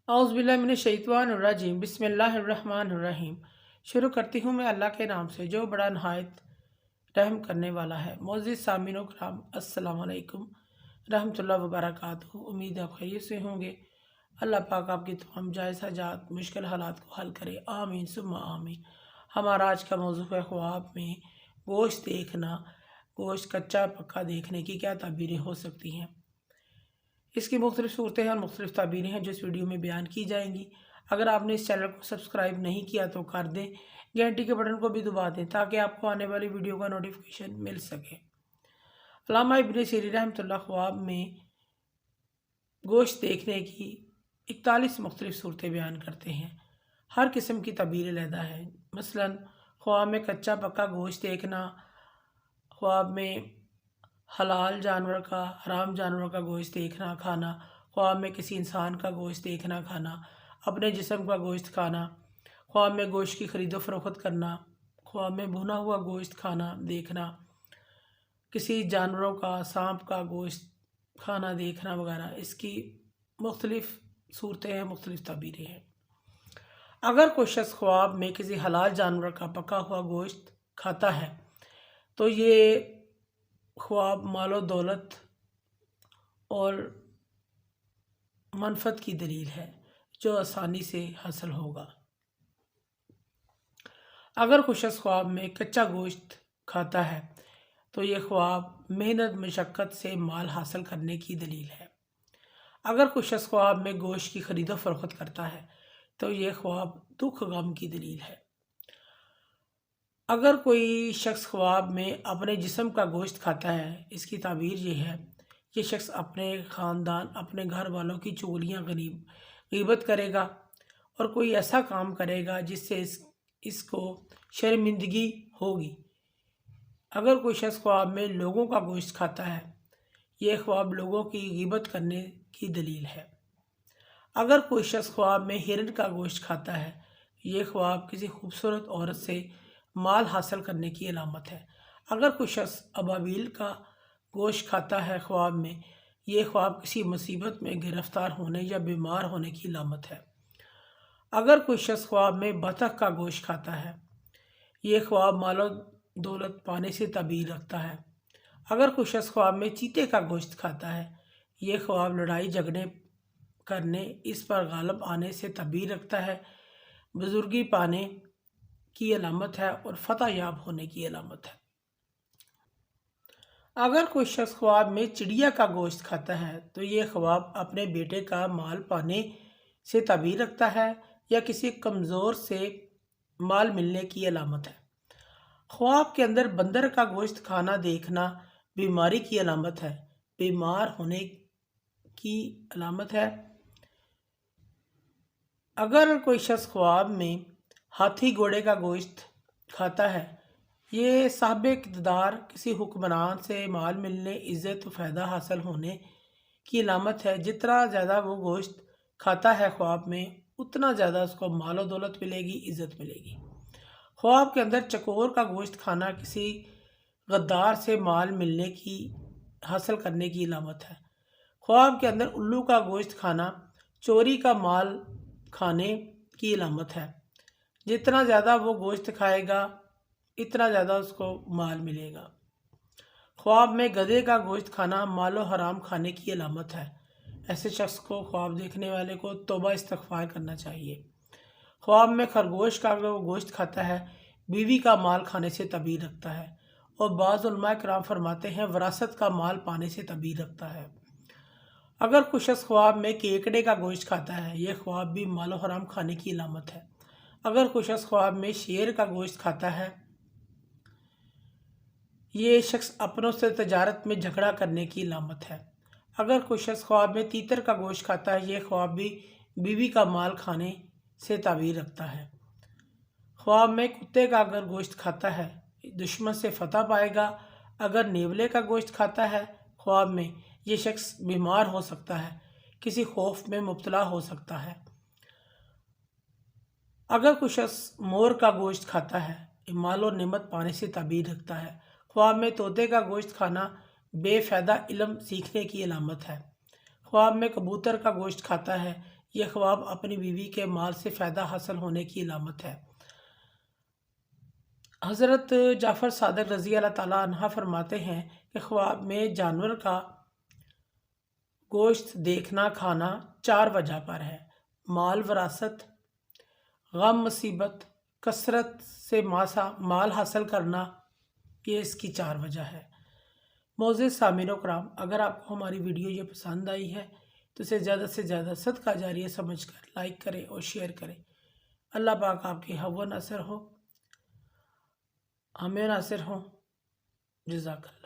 औज़ुबिल्लाहिमिनश्शैतानिर्रजीम बिस्मिल्लाहिर्रहमानिर्रहीम। शुरू करती हूँ मैं अल्लाह के नाम से जो बड़ा नहायत रहम करने वाला है। मोअज़्ज़िज़ सामीन कराम, अस्सलामु अलैकुम रहमतुल्लाहि व बरकातुहू। उम्मीद आप खैरियत से होंगे। अल्लाह पाक आपकी तमाम जायज़ हाजात मुश्किल हालात को हल करे, आमीन सुम्मा आमीन। हमारा आज का मौज़ू है ख्वाब में गोश्त देखना। गोश्त कच्चा पक्का देखने की क्या ताबीरें हो सकती हैं। इसकी मुख्तलिफ़ सूरतें हैं और मुख्तलिफ़ ताबीरें हैं जो इस वीडियो में बयान की जाएंगी। अगर आपने इस चैनल को सब्सक्राइब नहीं किया तो कर दें, घंटी के बटन को भी दबा दें ताकि आपको आने वाली वीडियो का नोटिफिकेशन मिल सके। अल्लामा इब्न सीरीन रहमतुल्लाह ख्वाब में गोश्त देखने की 41 मुख्तलिफ़ सूरतें बयान करते हैं। हर किस्म की ताबीर अलहदा है। मसलन ख्वाब में कच्चा पक्का गोश्त देखना, ख्वाब में हलाल जानवर का, हराम जानवर का गोश्त देखना खाना, ख्वाब में किसी इंसान का गोश्त देखना खाना, अपने जिस्म का गोश्त खाना, ख्वाब में गोश्त की खरीदो फरोख्त करना, ख्वाब में भुना हुआ गोश्त खाना देखना, किसी जानवरों का, सांप का गोश्त खाना देखना वगैरह। इसकी मुख्तलिफ़ सूरतें हैं, मुख्तलिफ़ ताबीरें हैं। अगर कोई शख्स ख्वाब में किसी हलाल जानवर का पका हुआ गोश्त खाता है तो ये ख्वाब मालो दौलत और मनफत की दलील है जो आसानी से हासिल होगा। अगर कोई शख्स ख्वाब में कच्चा गोश्त खाता है तो ये ख्वाब मेहनत मशक्क़त से माल हासिल करने की दलील है। अगर कोई शख्स ख्वाब में गोश्त की खरीदो फरोख्त करता है तो ये ख्वाब दुख गम की दलील है। अगर कोई शख्स ख्वाब में अपने जिस्म का गोश्त खाता है, इसकी ताबीर ये है, ये शख्स अपने ख़ानदान, अपने घर वालों की चुगलियाँ गीबत करेगा और कोई ऐसा काम करेगा जिससे इसको शर्मिंदगी होगी। अगर कोई शख्स ख्वाब में लोगों का गोश्त खाता है, ये ख्वाब लोगों की गीबत करने की दलील है। अगर कोई शख्स ख्वाब में हिरन का गोश्त खाता है, ये ख्वाब किसी खूबसूरत औरत से माल हासिल करने की अलामत है। अगर कोई शख्स अबाबील का गोश्त खाता है ख्वाब में, ये ख्वाब किसी मुसीबत में गिरफ्तार होने या बीमार होने की अलामत है। अगर कोई शख्स ख्वाब में बतख का गोश्त खाता है, ये ख्वाब मालो दौलत पाने से ताबीर रखता है। अगर कोई शख्स ख्वाब में चीते का गोश्त खाता है, ये ख्वाब लड़ाई झगड़े करने, इस पर गालिब आने से ताबीर रखता है, बुजुर्गी पाने की अलामत है और फतह याब होने की अलामत है। अगर कोई शख्स ख्वाब में चिड़िया का गोश्त खाता है तो ये ख्वाब अपने बेटे का माल पाने से ताबीर रखता है या किसी कमज़ोर से माल मिलने की अलामत है। ख्वाब के अंदर बंदर का गोश्त खाना देखना बीमारी की अलामत है, बीमार होने की अलामत है। अगर कोई शख्स ख्वाब में हाथी घोड़े का गोश्त खाता है, ये साहिब इक़्तिदार, किसी हुक्मरान से माल मिलने, इज़्ज़त व फ़ायदा हासिल होने की अलामत है। जितना ज़्यादा वो गोश्त खाता है ख्वाब में, उतना ज़्यादा उसको माल व दौलत मिलेगी, इज़्ज़त मिलेगी। ख्वाब के अंदर चकोर का गोश्त खाना किसी गद्दार से माल मिलने की हासिल करने की अलामत है। ख्वाब के अंदर उल्लू का गोश्त खाना चोरी का माल खाने की अलामत है। जितना ज़्यादा वो गोश्त खाएगा, इतना ज़्यादा उसको माल मिलेगा। ख्वाब में गधे का गोश्त खाना मालो हराम खाने की अलामत है। ऐसे शख्स को, ख्वाब देखने वाले को, तौबा इस्तग़फ़ार करना चाहिए। ख्वाब में खरगोश का अगर वो गोश्त खाता है, बीवी का माल खाने से ताबीर रखता है और बाज़ उलमा किराम फरमाते हैं विरासत का माल पाने से ताबीर रखता है। अगर कोई शख्स ख्वाब में केकड़े का गोश्त खाता है, यह ख्वाब भी मालो हराम खाने की अलामत है। अगर कोई शख्स ख्वाब में शेर का गोश्त खाता है, ये शख्स अपनों से तजारत में झगड़ा करने की अलामत है। अगर कोई शख्स ख्वाब में तीतर का गोश्त खाता है, ये ख्वाब भी बीवी का माल खाने से ताबीर रखता है। ख्वाब में कुत्ते का अगर गोश्त खाता है, दुश्मन से फतह पाएगा। अगर नेवले का गोश्त खाता है ख्वाब में, ये शख्स बीमार हो सकता है, किसी खौफ में मुब्तला हो सकता है। अगर कोई शख्स मोर का गोश्त खाता है, माल और नेमत पाने से ताबीर रखता है। ख्वाब में तोते का गोश्त खाना बेफ़ायदा इल्म सीखने की अलामत है। ख्वाब में कबूतर का गोश्त खाता है, یہ خواب اپنی بیوی کے مال سے فائدہ حاصل ہونے کی علامت ہے۔ حضرت جعفر صادق رضی اللہ تعالیٰ عنہ فرماتے ہیں کہ خواب میں جانور کا گوشت دیکھنا کھانا 4 وجہ پر ہے: مال وراثت، غم مصیبت، کثرت سے مال حاصل کرنا، یہ اس کی 4 وجہ ہے۔ معزز سامعین و کرام، اگر آپ کو ہماری ویڈیو یہ پسند آئی ہے تو اسے زیادہ سے زیادہ صدقہ جاریہ سمجھ کر لائک کریں اور شیئر کریں۔ اللہ پاک آپ کی حو ناصر ہو، ہمیں ناصر ہوں۔ جزاک اللہ۔